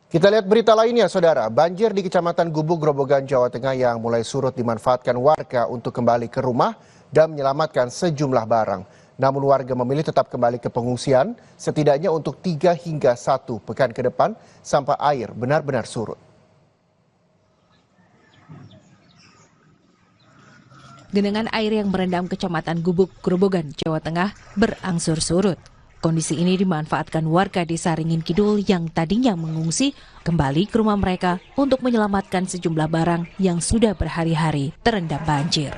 Kita lihat berita lainnya, Saudara. Banjir di Kecamatan Gubuk, Grobogan, Jawa Tengah yang mulai surut dimanfaatkan warga untuk kembali ke rumah dan menyelamatkan sejumlah barang. Namun warga memilih tetap kembali ke pengungsian, setidaknya untuk 3 hingga 1 pekan ke depan sampai air benar-benar surut. Genangan air yang merendam Kecamatan Gubuk, Grobogan, Jawa Tengah berangsur surut. Kondisi ini dimanfaatkan warga desa Ringin Kidul yang tadinya mengungsi kembali ke rumah mereka untuk menyelamatkan sejumlah barang yang sudah berhari-hari terendam banjir.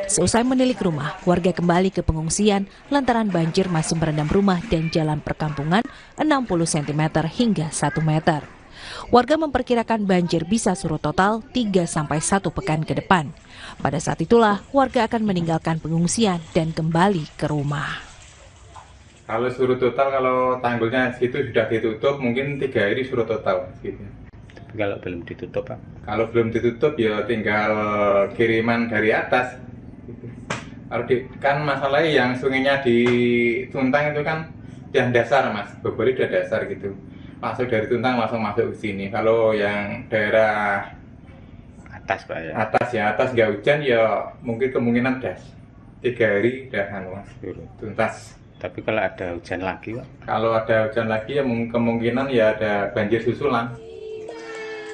Seusai menilik rumah, warga kembali ke pengungsian lantaran banjir masih merendam rumah dan jalan perkampungan 60 cm hingga 1 meter. Warga memperkirakan banjir bisa surut total 3 sampai 1 pekan ke depan. Pada saat itulah warga akan meninggalkan pengungsian dan kembali ke rumah. Kalau surut total, kalau tanggulnya situ sudah ditutup, mungkin 3 hari surut total. Gitu. Tapi kalau belum ditutup, Pak? Kalau belum ditutup, ya tinggal kiriman dari atas. Gitu. Kalau kan masalahnya yang sungainya di Tuntang itu kan yang dasar, Mas. Bobori udah dasar gitu. Masuk dari Tuntang langsung masuk ke sini. Kalau yang daerah Atas, Pak, ya? Atas nggak hujan, ya mungkin kemungkinan das. 3 hari udah Mas, tuntas. Tapi kalau ada hujan lagi, Pak? Kalau ada hujan lagi ya kemungkinan ya ada banjir susulan.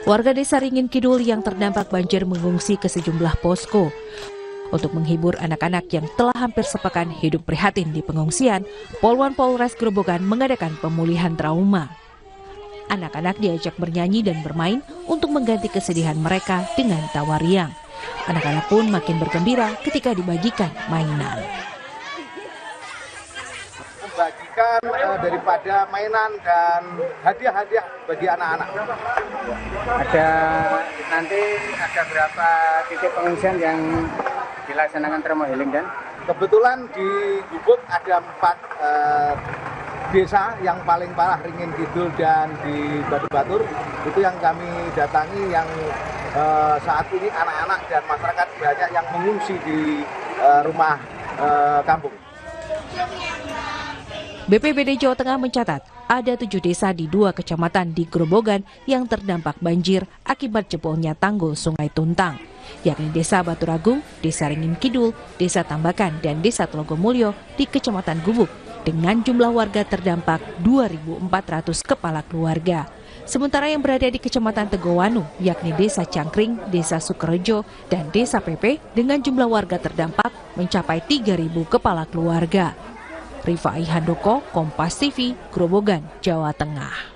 Warga desa Ringin Kidul yang terdampak banjir mengungsi ke sejumlah posko. Untuk menghibur anak-anak yang telah hampir sepekan hidup prihatin di pengungsian, Polwan Polres Grobogan mengadakan pemulihan trauma. Anak-anak diajak bernyanyi dan bermain untuk mengganti kesedihan mereka dengan tawa riang. Anak-anak pun makin bergembira ketika dibagikan mainan. Membagikan daripada mainan dan hadiah-hadiah bagi anak-anak. Nanti ada berapa titik pengungsian yang dilaksanakan trauma healing dan? Kebetulan di Gubuk ada 4 desa yang paling parah, Ringin Kidul dan di Batu Batur. Itu yang kami datangi yang saat ini anak-anak dan masyarakat banyak yang mengungsi di rumah kampung. BPBD Jawa Tengah mencatat ada 7 desa di 2 kecamatan di Grobogan yang terdampak banjir akibat jebolnya tanggul Sungai Tuntang, yakni Desa Baturagung, Desa Ringin Kidul, Desa Tambakan, dan Desa Tlogomulyo di Kecamatan Gubuk dengan jumlah warga terdampak 2.400 kepala keluarga. Sementara yang berada di Kecamatan Tegowanu, yakni Desa Cangkring, Desa Sukerejo, dan Desa Pepe dengan jumlah warga terdampak mencapai 3.000 kepala keluarga. Rifai Handoko, Kompas TV, Grobogan, Jawa Tengah.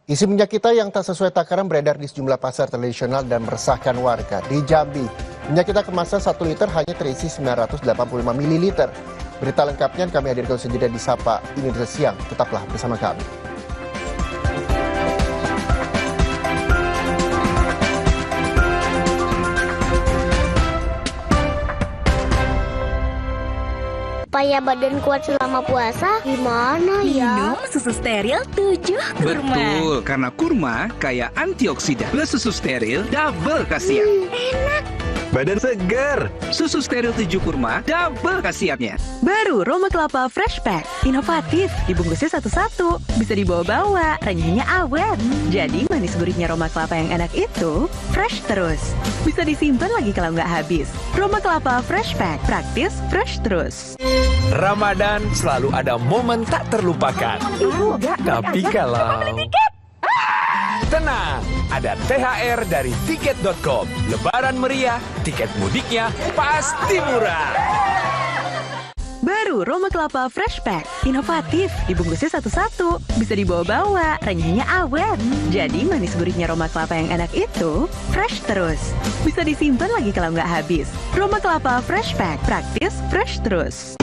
Isi minyak kita yang tak sesuai takaran beredar di sejumlah pasar tradisional dan meresahkan warga. Di Jambi, minyak kita kemasan 1 liter hanya terisi 985 ml. Berita lengkapnya kami hadirkan sejenak di Sapa Indonesia Siang. Tetaplah bersama kami. Supaya badan kuat selama puasa, gimana ya? Minum susu steril 7 kurma. Betul, karena kurma kaya antioksidan. Plus susu steril, double khasiat. Enak. Badan segar. Susu steril 7 kurma, double khasiatnya. Baru Roma Kelapa Fresh Pack. Inovatif, dibungkusnya satu-satu. Bisa dibawa-bawa, renyahnya awet. Jadi manis gurihnya Roma Kelapa yang enak itu, fresh terus. Bisa disimpan lagi kalau nggak habis. Roma Kelapa Fresh Pack, praktis, fresh terus. Ramadan selalu ada momen tak terlupakan. Tapi kalau... Tenang, ada THR dari Tiket.com. Lebaran meriah, tiket mudiknya pasti murah. Baru Roma Kelapa Fresh Pack. Inovatif, dibungkusnya satu-satu. Bisa dibawa-bawa, renyahnya awet. Jadi manis gurihnya Roma Kelapa yang enak itu, fresh terus. Bisa disimpan lagi kalau nggak habis. Roma Kelapa Fresh Pack, praktis, fresh terus.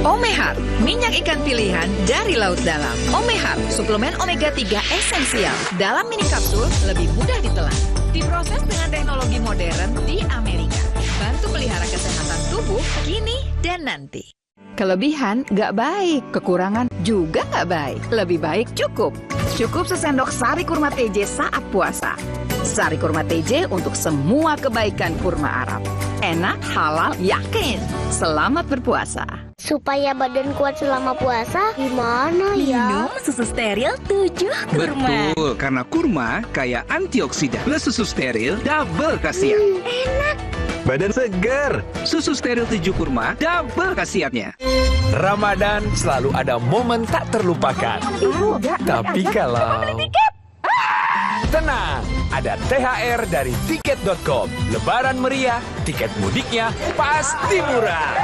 Omehar, minyak ikan pilihan dari laut dalam. Omehar, suplemen omega 3 esensial. Dalam mini kapsul, lebih mudah ditelan. Diproses dengan teknologi modern di Amerika. Bantu pelihara kesehatan tubuh kini dan nanti. Kelebihan nggak baik, kekurangan juga nggak baik. Lebih baik cukup. Cukup sesendok sari kurma TJ saat puasa. Sari kurma TJ untuk semua kebaikan kurma Arab. Enak, halal, yakin. Selamat berpuasa. Supaya badan kuat selama puasa, gimana ya? Minum susu steril 7 kurma. Betul, karena kurma kaya antioksidan plus susu steril double khasiat. Enak. Badan segar. Susu steril 7 kurma double khasiatnya. Ramadan selalu ada momen tak terlupakan. Tapi kalau... Tenang, ada THR dari Tiket.com. Lebaran meriah, tiket mudiknya pasti murah.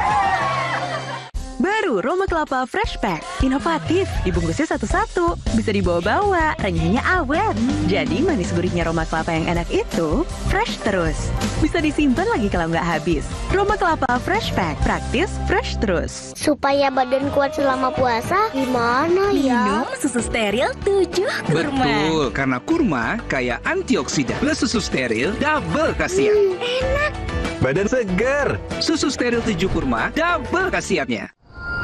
Baru Roma Kelapa Fresh Pack. Inovatif, dibungkusnya satu-satu. Bisa dibawa-bawa, renyahnya awet. Jadi manis gurihnya Roma Kelapa yang enak itu fresh terus. Bisa disimpan lagi kalau nggak habis. Roma Kelapa Fresh Pack, praktis, fresh terus. Supaya badan kuat selama puasa, gimana ya? Minum susu steril 7 kurma. Betul, karena kurma kaya antioksidan plus susu steril double khasiat. Enak. Badan segar. Susu steril 7 kurma double khasiatnya.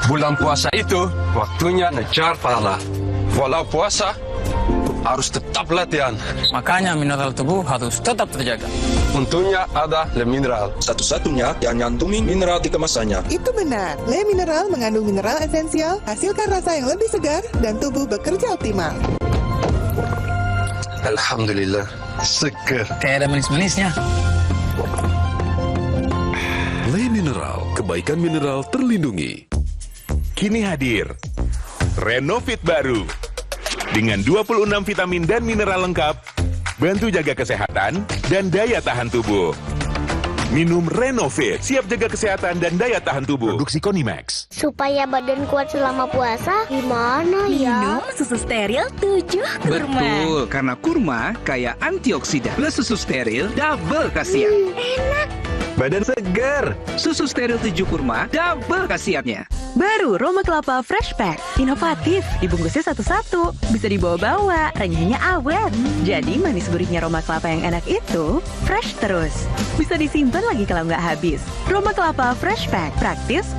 Bulan puasa itu waktunya ngejar pahala. Walau puasa harus tetap latihan. Makanya mineral tubuh harus tetap terjaga. Untungnya ada Le Mineral, satu-satunya yang nyantumin mineral di kemasannya. Itu benar, Le Mineral mengandung mineral esensial, hasilkan rasa yang lebih segar dan tubuh bekerja optimal. Alhamdulillah, seger. Kayak ada manis-manisnya. Le Mineral, kebaikan mineral terlindungi. Kini hadir Renovit baru dengan 26 vitamin dan mineral lengkap, bantu jaga kesehatan dan daya tahan tubuh. Minum Renovit, siap jaga kesehatan dan daya tahan tubuh. Produksi Konimax. Supaya badan kuat selama puasa, gimana ya? Minum susu steril 7 kurma. Betul, karena kurma kaya antioksidan plus susu steril double khasiat. Enak. Badan segar. Susu steril 7 kurma double khasiatnya. Baru Roma Kelapa Fresh Pack. Inovatif, dibungkusnya satu-satu. Bisa dibawa-bawa, renyahnya awet. Jadi manis gurihnya Roma Kelapa yang enak itu fresh terus. Bisa disimpan lagi kalau nggak habis. Roma Kelapa Fresh Pack, praktis,